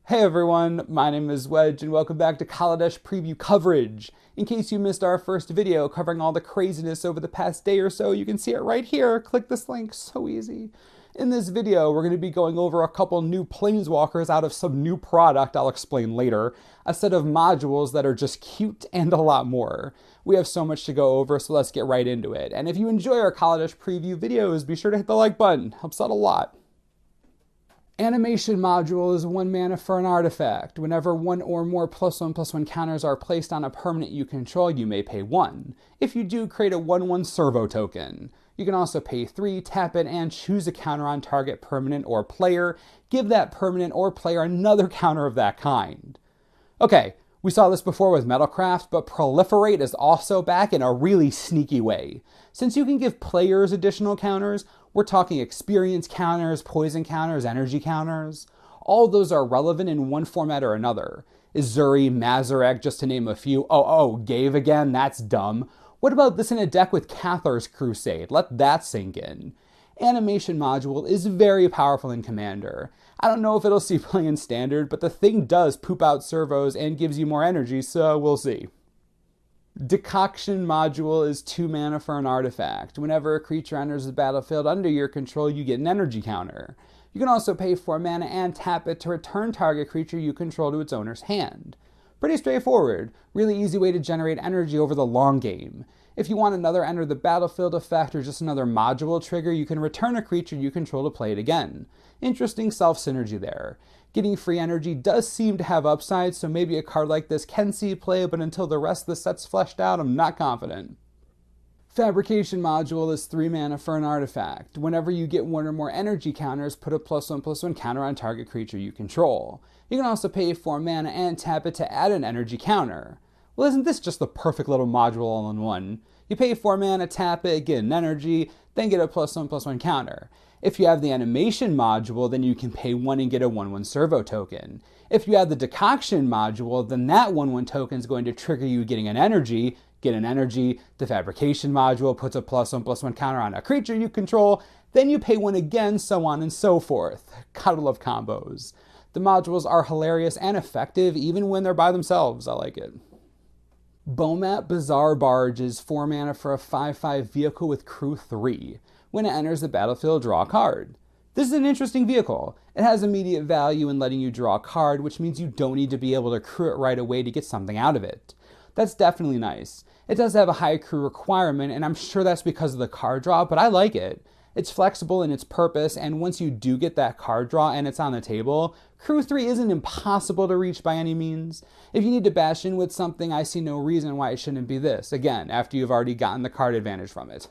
Hey everyone, my name is Wedge and welcome back to Kaladesh preview coverage. In case you missed our first video covering all the craziness over the past day or so, you can see it right here. Click this link, so easy. In this video, we're going to be going over a couple new planeswalkers out of some new product I'll explain later, a set of modules that are just cute, and a lot more. We have so much to go over, so let's get right into it. And if you enjoy our Kaladesh preview videos, be sure to hit the like button. Helps out a lot. Animation Module is 1 mana for an artifact. Whenever one or more +1/+1 counters are placed on a permanent you control, you may pay 1. If you do, create a 1/1 servo token. You can also pay 3, tap it, and choose a counter on target permanent or player. Give that permanent or player another counter of that kind. Okay, we saw this before with Metalcraft, but Proliferate is also back in a really sneaky way. Since you can give players additional counters, we're talking experience counters, poison counters, energy counters. All those are relevant in one format or another. Izuri, Mazarek, just to name a few. Gave again? That's dumb. What about this in a deck with Cathar's Crusade? Let that sink in. Animation Module is very powerful in Commander. I don't know if it'll see play in Standard, but the thing does poop out servos and gives you more energy, so we'll see. Decoction Module is 2 mana for an artifact. Whenever a creature enters the battlefield under your control, you get an energy counter. You can also pay 4 mana and tap it to return target creature you control to its owner's hand. Pretty straightforward, really easy way to generate energy over the long game. If you want another enter the battlefield effect or just another module trigger, you can return a creature you control to play it again. Interesting self-synergy there. Getting free energy does seem to have upside, so maybe a card like this can see play, but until the rest of the set's fleshed out, I'm not confident. Fabrication Module is 3 mana for an artifact. Whenever you get 1 or more energy counters, put a +1/+1 counter on target creature you control. You can also pay 4 mana and tap it to add an energy counter. Well, isn't this just the perfect little module all in one? You pay 4 mana, tap it, get an energy, then get a +1/+1 counter. If you have the Animation Module, then you can pay 1 and get a 1/1 servo token. If you have the Decoction Module, then that 1/1 token is going to trigger you getting an energy. Get an energy, the Fabrication Module puts a +1/+1 counter on a creature you control, then you pay 1 again, so on and so forth. Gotta love combos. The modules are hilarious and effective even when they're by themselves. I like it. Bomat Bazaar Barge is 4 mana for a 5/5 vehicle with crew 3. When it enters the battlefield, draw a card. This is an interesting vehicle. It has immediate value in letting you draw a card, which means you don't need to be able to crew it right away to get something out of it. That's definitely nice. It does have a high crew requirement, and I'm sure that's because of the card draw, but I like it. It's flexible in its purpose, and once you do get that card draw and it's on the table, Crew 3 isn't impossible to reach by any means. If you need to bash in with something, I see no reason why it shouldn't be this, again, after you've already gotten the card advantage from it.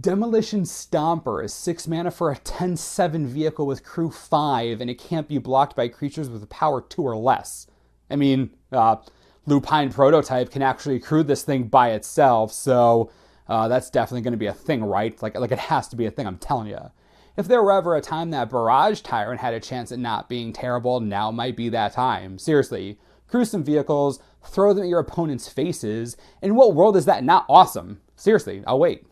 Demolition Stomper is 6 mana for a 10/7 vehicle with crew 5, and it can't be blocked by creatures with power 2 or less. I mean, Lupine Prototype can actually crew this thing by itself, so that's definitely going to be a thing, right? Like it has to be a thing, I'm telling you. If there were ever a time that Barrage Tyrant had a chance at not being terrible, now might be that time. Seriously, crew some vehicles, throw them at your opponent's faces. In what world is that not awesome? Seriously, I'll wait.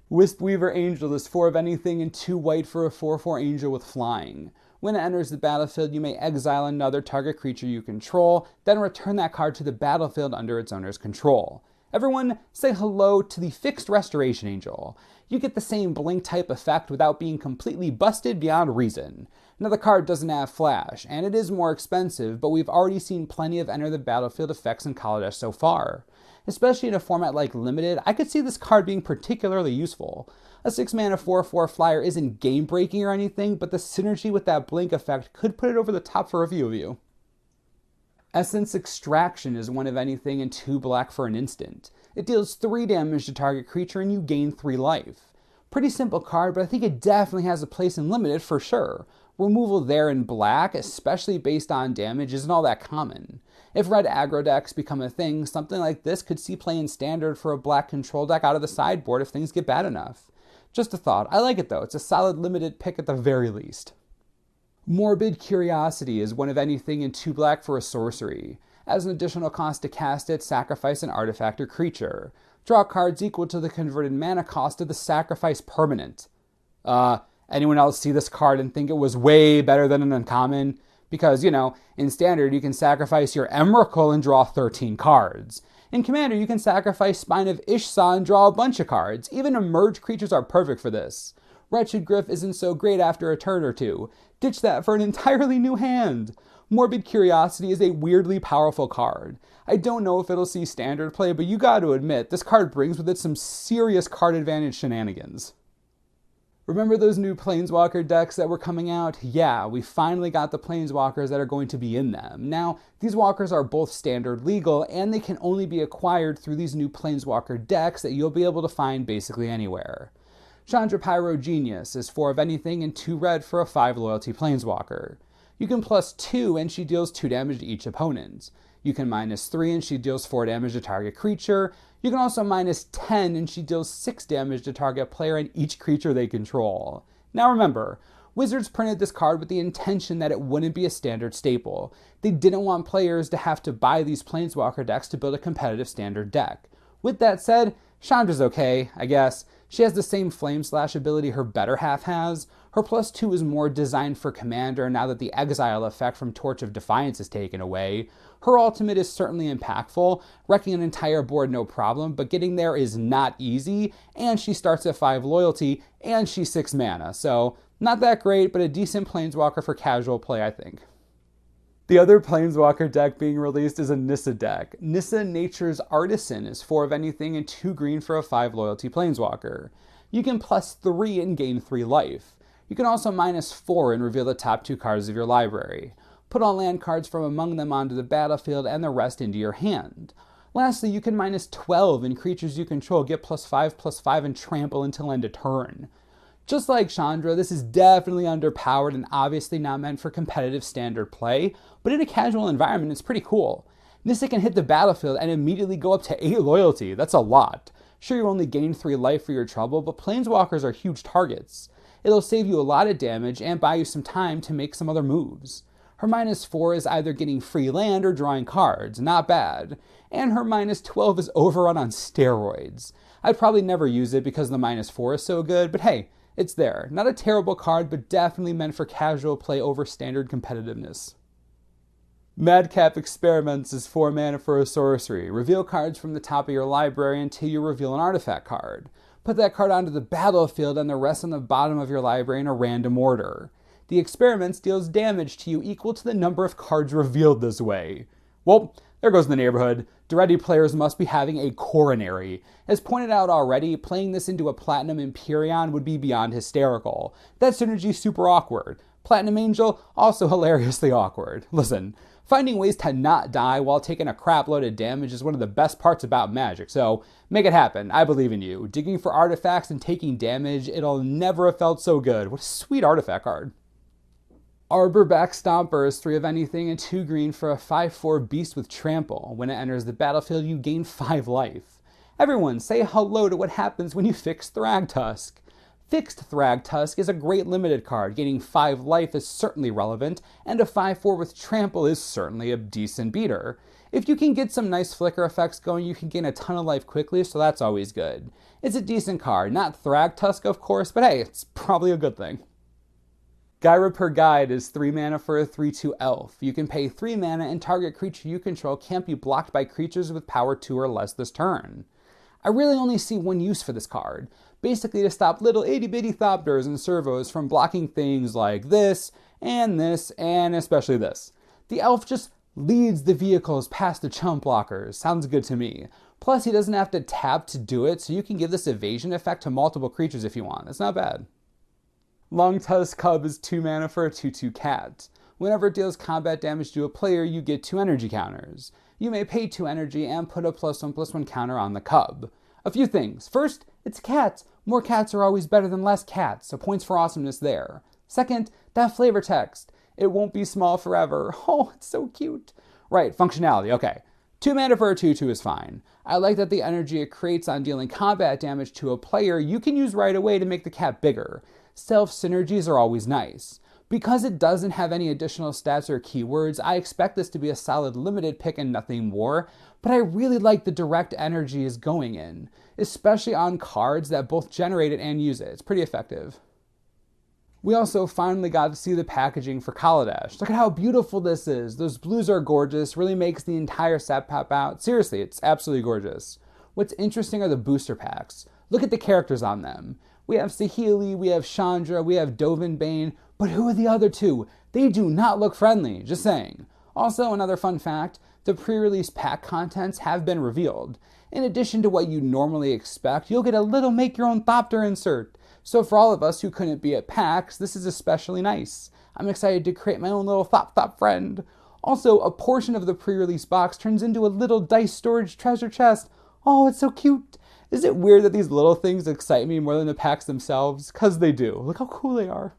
Wisp-Weaver Angel is 4 of anything and 2 white for a 4/4 angel with flying. When it enters the battlefield, you may exile another target creature you control, then return that card to the battlefield under its owner's control. Everyone, say hello to the Fixed Restoration Angel. You get the same blink type effect without being completely busted beyond reason. Now the card doesn't have flash, and it is more expensive, but we've already seen plenty of enter the battlefield effects in Kaladesh so far. Especially in a format like Limited, I could see this card being particularly useful. A 6 mana 4/4 flyer isn't game breaking or anything, but the synergy with that blink effect could put it over the top for a few of you. Essence Extraction is 1 of anything and 2 black for an instant. It deals 3 damage to target creature and you gain 3 life. Pretty simple card, but I think it definitely has a place in Limited for sure. Removal there in black, especially based on damage, isn't all that common. If red aggro decks become a thing, something like this could see play in Standard for a black control deck out of the sideboard if things get bad enough. Just a thought. I like it though. It's a solid Limited pick at the very least. Morbid Curiosity is 1 of anything and 2 black for a sorcery. As an additional cost to cast it, sacrifice an artifact or creature. Draw cards equal to the converted mana cost of the sacrifice permanent. Anyone else see this card and think it was way better than an uncommon? Because, in Standard you can sacrifice your Emrakul and draw 13 cards. In Commander you can sacrifice Spine of Ishsa and draw a bunch of cards. Even emerged creatures are perfect for this. Wretched Gryff isn't so great after a turn or two. Ditch that for an entirely new hand. Morbid Curiosity is a weirdly powerful card. I don't know if it'll see Standard play, but you gotta admit, this card brings with it some serious card advantage shenanigans. Remember those new Planeswalker decks that were coming out? Yeah, we finally got the Planeswalkers that are going to be in them. Now, these walkers are both Standard legal, and they can only be acquired through these new Planeswalker decks that you'll be able to find basically anywhere. Chandra Pyrogenius is 4 of anything and 2 red for a 5 loyalty Planeswalker. You can +2 and she deals 2 damage to each opponent. You can -3 and she deals 4 damage to target creature. You can also -10 and she deals 6 damage to target player and each creature they control. Now remember, Wizards printed this card with the intention that it wouldn't be a Standard staple. They didn't want players to have to buy these Planeswalker decks to build a competitive Standard deck. With that said, Chandra's okay, I guess. She has the same Flame Slash ability her better half has. Her +2 is more designed for Commander now that the exile effect from Torch of Defiance is taken away. Her ultimate is certainly impactful, wrecking an entire board no problem, but getting there is not easy, and she starts at 5 loyalty, and she's 6 mana, so not that great, but a decent Planeswalker for casual play, I think. The other Planeswalker deck being released is a Nissa deck. Nissa Nature's Artisan is 4 of anything and 2 green for a 5 loyalty Planeswalker. You can +3 and gain 3 life. You can also -4 and reveal the top 2 cards of your library. Put all land cards from among them onto the battlefield and the rest into your hand. Lastly, you can -12 and creatures you control get +5/+5 and trample until end of turn. Just like Chandra, this is definitely underpowered and obviously not meant for competitive Standard play, but in a casual environment it's pretty cool. Nissa can hit the battlefield and immediately go up to 8 loyalty, that's a lot. Sure, you only gain 3 life for your trouble, but Planeswalkers are huge targets. It'll save you a lot of damage and buy you some time to make some other moves. Her -4 is either getting free land or drawing cards, not bad. And her -12 is overrun on steroids. I'd probably never use it because the -4 is so good, but hey, it's there. Not a terrible card, but definitely meant for casual play over Standard competitiveness. Madcap Experiments is 4 mana for a sorcery. Reveal cards from the top of your library until you reveal an artifact card. Put that card onto the battlefield and the rest on the bottom of your library in a random order. The Experiments deals damage to you equal to the number of cards revealed this way. Well, there goes the neighborhood. Duretti players must be having a coronary. As pointed out already, playing this into a Platinum Empyrean would be beyond hysterical. That synergy's super awkward. Platinum Angel, also hilariously awkward. Listen, finding ways to not die while taking a crap load of damage is one of the best parts about Magic, so make it happen. I believe in you. Digging for artifacts and taking damage, it'll never have felt so good. What a sweet artifact card. Arborback Stomper is 3 of anything and 2 green for a 5/4 beast with trample. When it enters the battlefield, you gain 5 life. Everyone, say hello to what happens when you fix Thragtusk. Fixed Thragtusk is a great limited card. Gaining 5 life is certainly relevant, and a 5/4 with trample is certainly a decent beater. If you can get some nice flicker effects going, you can gain a ton of life quickly, so that's always good. It's a decent card. Not Thragtusk, of course, but hey, it's probably a good thing. Gyra Per Guide is 3 mana for a 3/2 elf. You can pay 3 mana and target creature you control can't be blocked by creatures with power 2 or less this turn. I really only see one use for this card, basically to stop little itty-bitty Thopters and servos from blocking things like this, and especially this. The elf just leads the vehicles past the chump blockers. Sounds good to me. Plus, he doesn't have to tap to do it, so you can give this evasion effect to multiple creatures if you want. That's not bad. Longtusk Cub is 2 mana for a 2/2 cat. Whenever it deals combat damage to a player, you get 2 energy counters. You may pay 2 energy and put a +1/+1 counter on the cub. A few things. First, it's a cat. More cats are always better than less cats, so points for awesomeness there. Second, that flavor text. It won't be small forever. Oh, it's so cute. Right, functionality, okay. 2 mana for a 2/2 is fine. I like that the energy it creates on dealing combat damage to a player you can use right away to make the cat bigger. Self synergies are always nice. Because it doesn't have any additional stats or keywords, I expect this to be a solid limited pick and nothing more, but I really like the direct energy is going in, especially on cards that both generate it and use it. It's pretty effective. We also finally got to see the packaging for Kaladesh. Look at how beautiful this is. Those blues are gorgeous, really makes the entire set pop out. Seriously, it's absolutely gorgeous. What's interesting are the booster packs. Look at the characters on them. We have Saheeli, we have Chandra, we have Dovin Bane, but who are the other two? They do not look friendly, just saying. Also, another fun fact, the pre-release pack contents have been revealed. In addition to what you normally expect, you'll get a little make-your-own Thopter insert. So for all of us who couldn't be at PAX, this is especially nice. I'm excited to create my own little Thop friend. Also, a portion of the pre-release box turns into a little dice storage treasure chest. Oh, it's so cute. Is it weird that these little things excite me more than the packs themselves? 'Cause they do. Look how cool they are.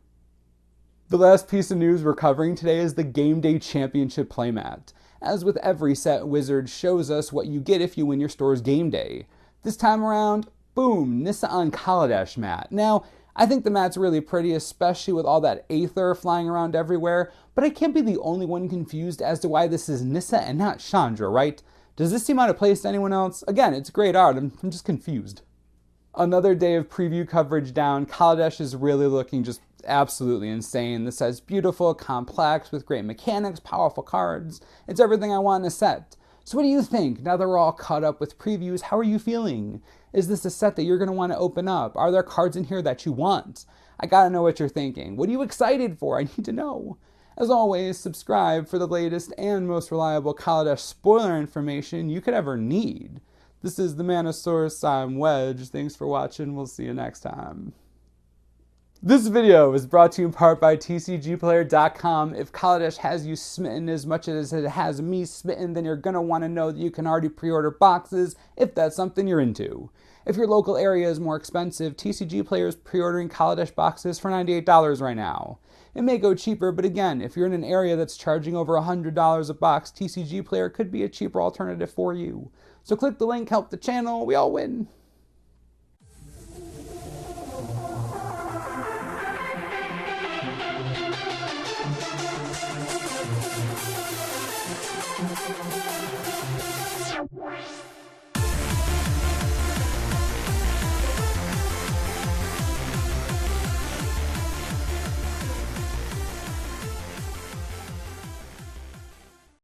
The last piece of news we're covering today is the Game Day Championship playmat. As with every set, Wizards shows us what you get if you win your store's Game Day. This time around, boom, Nissa on Kaladesh mat. Now, I think the mat's really pretty, especially with all that aether flying around everywhere, but I can't be the only one confused as to why this is Nissa and not Chandra, right? Does this seem out of place to anyone else? Again, it's great art, I'm just confused. Another day of preview coverage down, Kaladesh is really looking just absolutely insane. This is beautiful, complex, with great mechanics, powerful cards. It's everything I want in a set. So what do you think? Now that we're all caught up with previews, how are you feeling? Is this a set that you're going to want to open up? Are there cards in here that you want? I gotta know what you're thinking. What are you excited for? I need to know. As always, subscribe for the latest and most reliable Kaladesh spoiler information you could ever need. This is the Manosaurus, I'm Wedge. Thanks for watching, we'll see you next time. This video is brought to you in part by TCGplayer.com. If Kaladesh has you smitten as much as it has me smitten, then you're going to want to know that you can already pre-order boxes if that's something you're into. If your local area is more expensive, TCG Player is pre-ordering Kaladesh boxes for $98 right now. It may go cheaper, but again, if you're in an area that's charging over $100 a box, TCG Player could be a cheaper alternative for you. So click the link, help the channel, we all win.